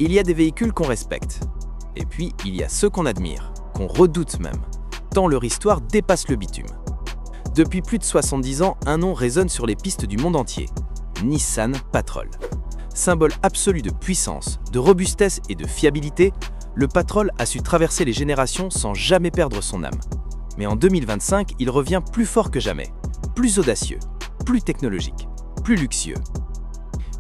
Il y a des véhicules qu'on respecte. Et puis, il y a ceux qu'on admire, qu'on redoute même, tant leur histoire dépasse le bitume. Depuis plus de 70 ans, un nom résonne sur les pistes du monde entier. Nissan Patrol. Symbole absolu de puissance, de robustesse et de fiabilité, le Patrol a su traverser les générations sans jamais perdre son âme. Mais en 2025, il revient plus fort que jamais, plus audacieux, plus technologique, plus luxueux.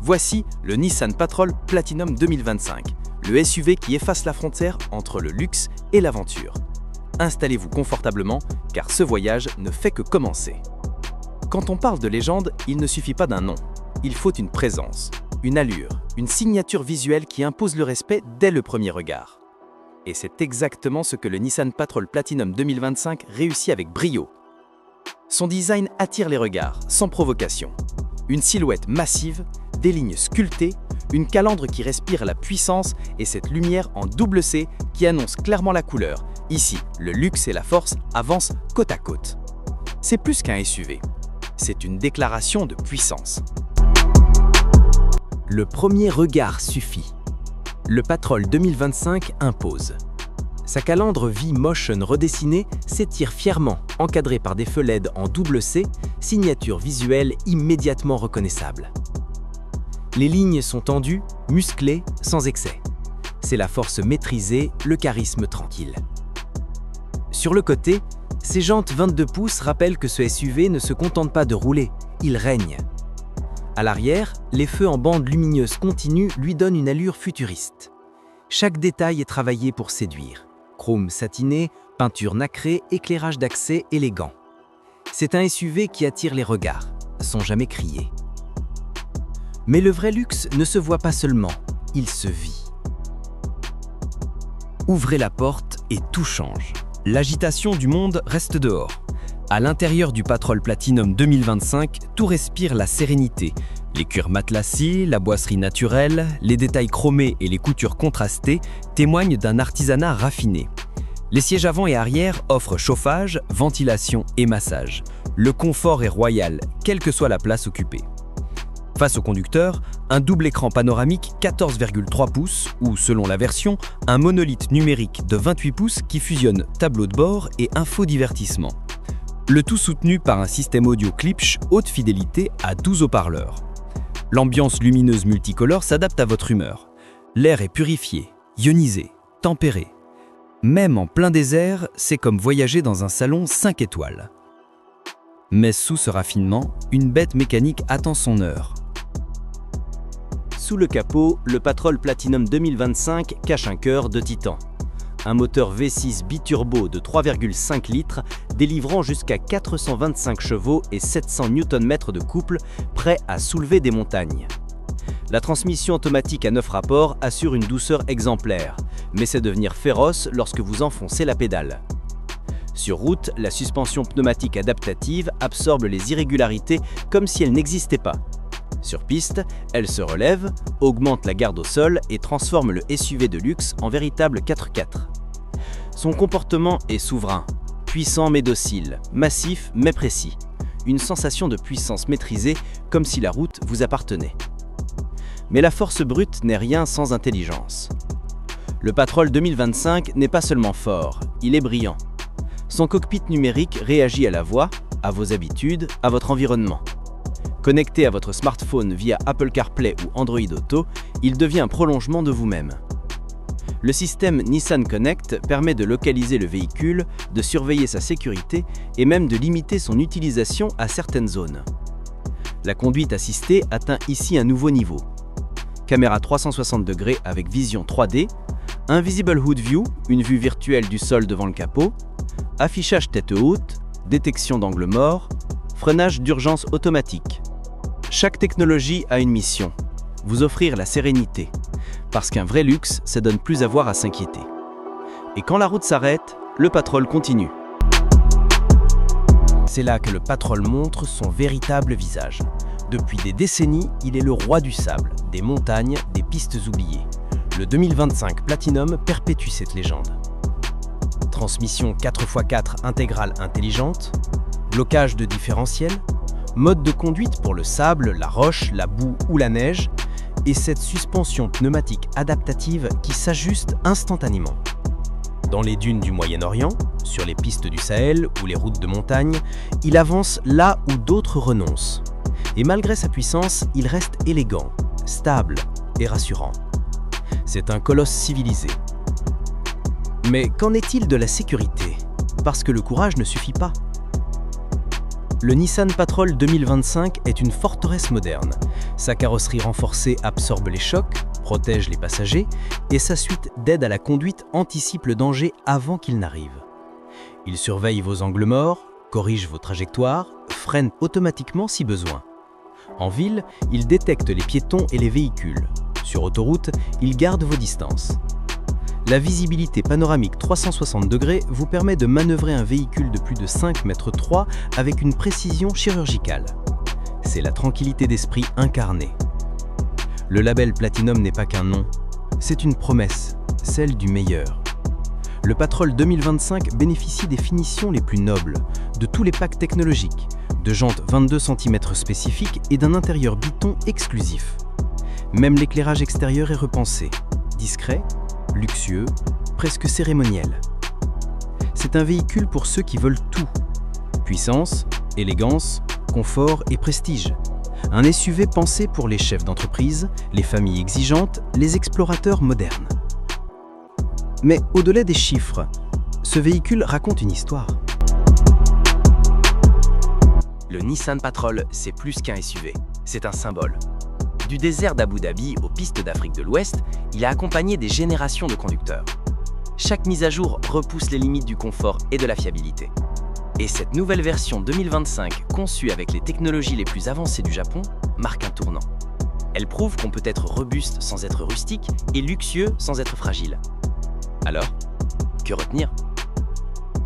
Voici le Nissan Patrol Platinum 2025, le SUV qui efface la frontière entre le luxe et l'aventure. Installez-vous confortablement, car ce voyage ne fait que commencer. Quand on parle de légende, il ne suffit pas d'un nom. Il faut une présence, une allure, une signature visuelle qui impose le respect dès le premier regard. Et c'est exactement ce que le Nissan Patrol Platinum 2025 réussit avec brio. Son design attire les regards, sans provocation. Une silhouette massive, des lignes sculptées, une calandre qui respire la puissance et cette lumière en double C qui annonce clairement la couleur. Ici, le luxe et la force avancent côte à côte. C'est plus qu'un SUV, c'est une déclaration de puissance. Le premier regard suffit. Le Patrol 2025 impose. Sa calandre V-Motion redessinée s'étire fièrement, encadrée par des feux LED en double C, signature visuelle immédiatement reconnaissable. Les lignes sont tendues, musclées, sans excès. C'est la force maîtrisée, le charisme tranquille. Sur le côté, ses jantes 22 pouces rappellent que ce SUV ne se contente pas de rouler, il règne. À l'arrière, les feux en bande lumineuse continue lui donnent une allure futuriste. Chaque détail est travaillé pour séduire. Chrome satiné, peinture nacrée, éclairage d'accès élégant. C'est un SUV qui attire les regards, sans jamais crier. Mais le vrai luxe ne se voit pas seulement, il se vit. Ouvrez la porte et tout change. L'agitation du monde reste dehors. À l'intérieur du Patrol Platinum 2025, tout respire la sérénité. Les cuirs matelassés, la boisserie naturelle, les détails chromés et les coutures contrastées témoignent d'un artisanat raffiné. Les sièges avant et arrière offrent chauffage, ventilation et massage. Le confort est royal, quelle que soit la place occupée. Face au conducteur, un double écran panoramique 14,3 pouces ou, selon la version, un monolithe numérique de 28 pouces qui fusionne tableau de bord et infodivertissement. Le tout soutenu par un système audio Klipsch haute fidélité à 12 haut-parleurs. L'ambiance lumineuse multicolore s'adapte à votre humeur. L'air est purifié, ionisé, tempéré. Même en plein désert, c'est comme voyager dans un salon 5 étoiles. Mais sous ce raffinement, une bête mécanique attend son heure. Sous le capot, le Patrol Platinum 2025 cache un cœur de titan. Un moteur V6 biturbo de 3,5 litres délivrant jusqu'à 425 chevaux et 700 Nm de couple, prêt à soulever des montagnes. La transmission automatique à 9 rapports assure une douceur exemplaire, mais sait devenir féroce lorsque vous enfoncez la pédale. Sur route, la suspension pneumatique adaptative absorbe les irrégularités comme si elles n'existaient pas. Sur piste, elle se relève, augmente la garde au sol et transforme le SUV de luxe en véritable 4x4. Son comportement est souverain, puissant mais docile, massif mais précis. Une sensation de puissance maîtrisée comme si la route vous appartenait. Mais la force brute n'est rien sans intelligence. Le Patrol 2025 n'est pas seulement fort, il est brillant. Son cockpit numérique réagit à la voix, à vos habitudes, à votre environnement. Connecté à votre smartphone via Apple CarPlay ou Android Auto, il devient un prolongement de vous-même. Le système Nissan Connect permet de localiser le véhicule, de surveiller sa sécurité et même de limiter son utilisation à certaines zones. La conduite assistée atteint ici un nouveau niveau. Caméra 360 degrés avec vision 3D, Invisible Hood View, une vue virtuelle du sol devant le capot, affichage tête haute, détection d'angle mort, freinage d'urgence automatique. Chaque technologie a une mission, vous offrir la sérénité, parce qu'un vrai luxe, ça donne plus avoir à s'inquiéter. Et quand la route s'arrête, le Patrol continue. C'est là que le Patrol montre son véritable visage. Depuis des décennies, il est le roi du sable, des montagnes, des pistes oubliées. Le 2025 Platinum perpétue cette légende. Transmission 4x4 intégrale intelligente, blocage de différentiel, mode de conduite pour le sable, la roche, la boue ou la neige, et cette suspension pneumatique adaptative qui s'ajuste instantanément. Dans les dunes du Moyen-Orient, sur les pistes du Sahel ou les routes de montagne, il avance là où d'autres renoncent. Et malgré sa puissance, il reste élégant, stable et rassurant. C'est un colosse civilisé. Mais qu'en est-il de la sécurité? Parce que le courage ne suffit pas. Le Nissan Patrol 2025 est une forteresse moderne. Sa carrosserie renforcée absorbe les chocs, protège les passagers et sa suite d'aide à la conduite anticipe le danger avant qu'il n'arrive. Il surveille vos angles morts, corrige vos trajectoires, freine automatiquement si besoin. En ville, il détecte les piétons et les véhicules. Sur autoroute, il garde vos distances. La visibilité panoramique 360 degrés vous permet de manœuvrer un véhicule de plus de 5,3 m avec une précision chirurgicale. C'est la tranquillité d'esprit incarnée. Le label Platinum n'est pas qu'un nom, c'est une promesse, celle du meilleur. Le Patrol 2025 bénéficie des finitions les plus nobles, de tous les packs technologiques, de jantes 22 cm spécifiques et d'un intérieur Biton exclusif. Même l'éclairage extérieur est repensé, discret, luxueux, presque cérémoniel. C'est un véhicule pour ceux qui veulent tout. Puissance, élégance, confort et prestige. Un SUV pensé pour les chefs d'entreprise, les familles exigeantes, les explorateurs modernes. Mais au-delà des chiffres, ce véhicule raconte une histoire. Le Nissan Patrol, c'est plus qu'un SUV, c'est un symbole. Du désert d'Abu Dhabi aux pistes d'Afrique de l'Ouest, il a accompagné des générations de conducteurs. Chaque mise à jour repousse les limites du confort et de la fiabilité. Et cette nouvelle version 2025, conçue avec les technologies les plus avancées du Japon, marque un tournant. Elle prouve qu'on peut être robuste sans être rustique et luxueux sans être fragile. Alors, que retenir?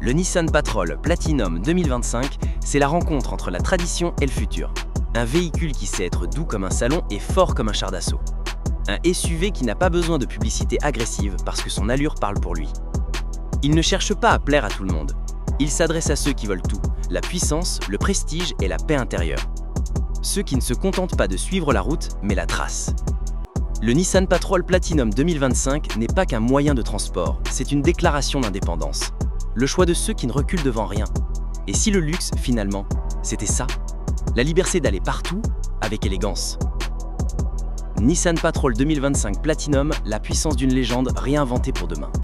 Le Nissan Patrol Platinum 2025, c'est la rencontre entre la tradition et le futur. Un véhicule qui sait être doux comme un salon et fort comme un char d'assaut. Un SUV qui n'a pas besoin de publicité agressive parce que son allure parle pour lui. Il ne cherche pas à plaire à tout le monde. Il s'adresse à ceux qui veulent tout, la puissance, le prestige et la paix intérieure. Ceux qui ne se contentent pas de suivre la route, mais la tracent. Le Nissan Patrol Platinum 2025 n'est pas qu'un moyen de transport, c'est une déclaration d'indépendance. Le choix de ceux qui ne reculent devant rien. Et si le luxe, finalement, c'était ça? La liberté d'aller partout, avec élégance. Nissan Patrol 2025 Platinum, la puissance d'une légende réinventée pour demain.